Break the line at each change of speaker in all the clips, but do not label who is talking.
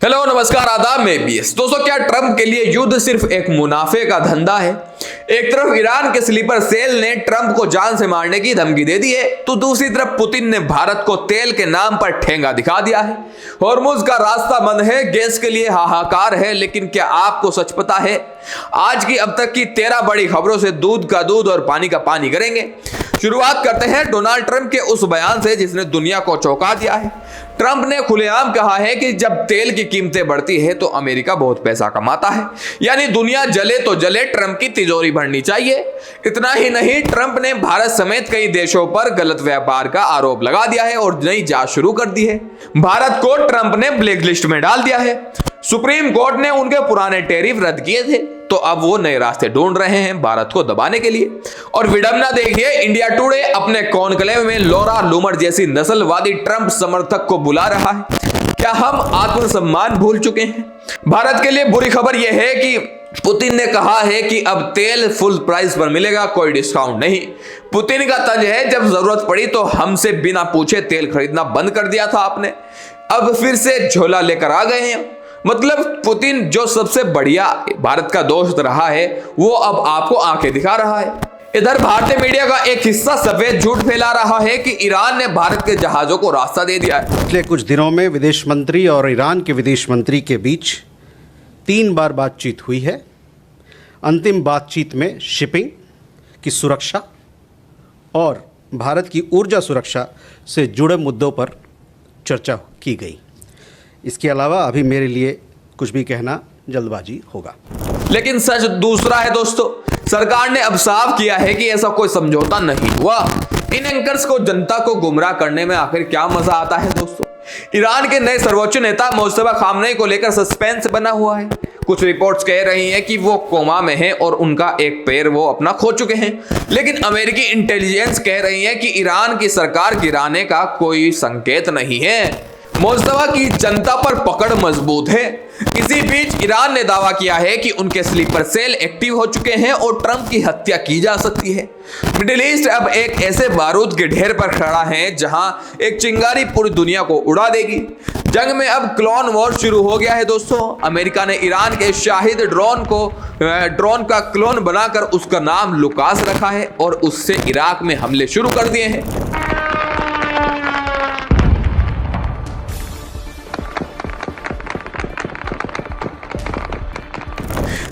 Hello नमस्कार आदाब, मैं बीएस। दोस्तों, क्या ट्रंप के लिए युद्ध सिर्फ एक मुनाफे का धंधा है? एक तरफ ईरान के स्लीपर सेल ने ट्रंप को जान से मारने की धमकी दे दी है, तो दूसरी तरफ पुतिन ने भारत को तेल के नाम पर ठेंगा दिखा दिया है। हॉर्मुज का रास्ता बंद है, गैस के लिए हाहाकार है, लेकिन क्या आपको सच पता है? आज की अब तक की 13 बड़ी खबरों से दूध का दूध और पानी का पानी करेंगे। शुरुआत करते हैं डोनाल्ड ट्रंप के उस बयान से जिसने दुनिया को चौंका दिया है। ट्रंप ने खुलेआम कहा है कि जब तेल की कीमतें बढ़ती है तो अमेरिका बहुत पैसा कमाता है, यानी दुनिया जले तो जले, ट्रंप की तिजोरी भरनी चाहिए। इतना ही नहीं, ट्रंप ने भारत समेत कई देशों पर गलत व्यापार का आरोप लगा दिया है और नई जांच शुरू कर दी है। भारत को ट्रंप ने ब्लैक लिस्ट में डाल दिया है। सुप्रीम कोर्ट ने उनके पुराने टैरिफ रद्द किए थे, तो अब वो नए रास्ते ढूंढ रहे हैं भारत को दबाने के लिए। और विडंबना देखिए, इंडिया टुडे अपने कॉन्क्लेव में लॉरा लूमर जैसी नस्लवादी ट्रंप समर्थक को बुला रहा है। क्या हम आत्मसम्मान भूल चुके हैं? भारत के लिए बुरी खबर यह है कि पुतिन ने कहा है कि अब तेल फुल प्राइस पर मिलेगा, कोई डिस्काउंट नहीं। पुतिन का तंज है, जब जरूरत पड़ी तो हमसे बिना पूछे तेल खरीदना बंद कर दिया था आपने, अब फिर से झोला लेकर आ गए हैं। मतलब पुतिन जो सबसे बढ़िया भारत का दोस्त रहा है, वो अब आपको आंखें दिखा रहा है। इधर भारतीय मीडिया का एक हिस्सा सफेद झूठ फैला रहा है कि ईरान ने भारत के जहाजों को रास्ता दे दिया है।
पिछले कुछ दिनों में विदेश मंत्री और ईरान के विदेश मंत्री के बीच 3 बार बातचीत हुई है। अंतिम बातचीत में शिपिंग की सुरक्षा और भारत की ऊर्जा सुरक्षा से जुड़े मुद्दों पर चर्चा की गई। इसके अलावा अभी मेरे लिए कुछ भी कहना जल्दबाजी होगा।
लेकिन सच दूसरा है दोस्तों, सरकार ने अब साफ किया है कि ऐसा कोई समझौता नहीं हुआ। इन एंकर्स को जनता को गुमराह करने में आखिर क्या मजा आता है दोस्तों? ईरान के नए सर्वोच्च नेता मुस्तफा खामनेई को लेकर सस्पेंस बना हुआ है। कुछ रिपोर्ट्स कह रही हैं कि वो कोमा में हैं और उनका एक पैर वो अपना खो चुके हैं, लेकिन अमेरिकी इंटेलिजेंस कह रही है कि ईरान की सरकार गिराने का कोई संकेत नहीं है। मुस्तफा की जनता पर पकड़ मजबूत है। इसी बीच ईरान ने दावा किया है कि उनके स्लीपर सेल एक्टिव हो चुके हैं और ट्रंप की हत्या की जा सकती है। मिडिल ईस्ट अब एक ऐसे बारूद के ढेर पर खड़ा है जहां एक चिंगारी पूरी दुनिया को उड़ा देगी। जंग में अब क्लोन वॉर शुरू हो गया है दोस्तों। अमेरिका ने ईरान के शाहिद ड्रोन का क्लोन बनाकर उसका नाम लुकास रखा है और उससे इराक में हमले शुरू कर दिए हैं।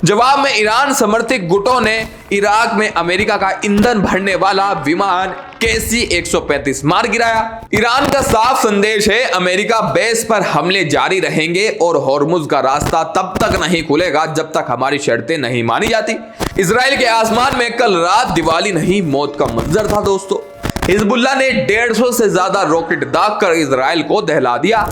जवाब में ईरान समर्थित गुटों ने इराक में अमेरिका का ईंधन भरने वाला विमान KC-135 मार गिराया। ईरान का साफ संदेश है, अमेरिका बेस पर हमले जारी रहेंगे और हॉर्मुज का रास्ता तब तक नहीं खुलेगा जब तक हमारी शर्तें नहीं मानी जाती। इजराइल के आसमान में कल रात दिवाली नहीं, मौत का मंजर था दोस्तों। हिजबुल्ला ने 150 से ज्यादा रॉकेट दागकर इजराइल को दहला दिया।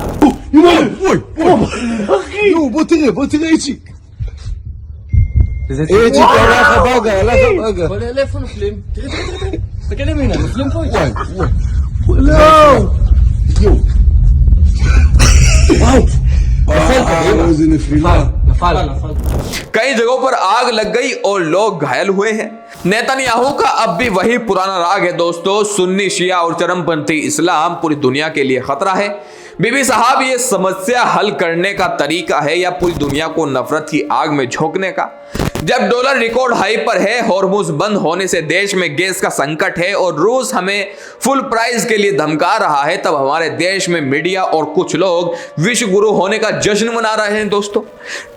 कई जगहों पर आग लग गई और लोग घायल हुए हैं। नेतन्याहू का अब भी वही पुराना राग है दोस्तों, सुन्नी शिया और चरमपंथी इस्लाम पूरी दुनिया के लिए खतरा है। बीबी साहब, ये समस्या हल करने का तरीका है या पूरी दुनिया को नफरत की आग में झोंकने का? जब डॉलर रिकॉर्ड हाई पर है, हॉर्मुज बंद होने से देश में गैस का संकट है और रूस हमें फुल प्राइस के लिए धमका रहा है, तब हमारे देश में मीडिया और कुछ लोग विश्व गुरु होने का जश्न मना रहे हैं दोस्तों।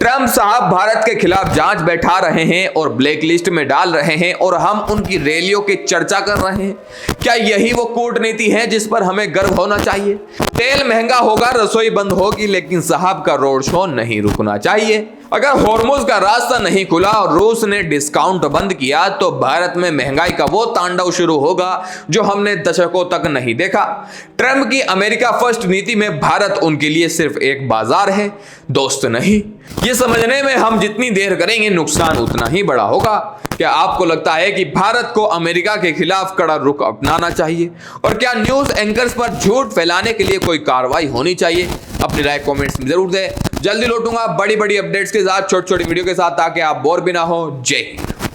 ट्रंप साहब भारत के खिलाफ जांच बैठा रहे हैं और ब्लैक लिस्ट में डाल रहे हैं और हम उनकी रैलियों की चर्चा कर रहे हैं। क्या यही वो कूटनीति है जिस पर हमें गर्व होना चाहिए? तेल महंगा होगा, रसोई बंद होगी, लेकिन साहब का रोड शो नहीं रुकना चाहिए। अगर हॉर्मुज का रास्ता नहीं खुला और रूस ने डिस्काउंट बंद किया तो भारत में महंगाई का वो तांडव शुरू होगा जो हमने दशकों तक नहीं देखा। ट्रंप की अमेरिका फर्स्ट नीति में भारत उनके लिए सिर्फ एक बाजार है, दोस्त नहीं। ये समझने में हम जितनी देर करेंगे नुकसान उतना ही बड़ा होगा। क्या आपको लगता है कि भारत को अमेरिका के खिलाफ कड़ा रुख अपनाना चाहिए? और क्या न्यूज एंकर्स पर झूठ फैलाने के लिए कोई कार्रवाई होनी चाहिए? अपनी राय कमेंट्स में जरूर दें। जल्दी लौटूंगा बड़ी बड़ी अपडेट्स के साथ, छोटी छोटी वीडियो के साथ, ताकि आप बोर भी ना हो। जय हिंद।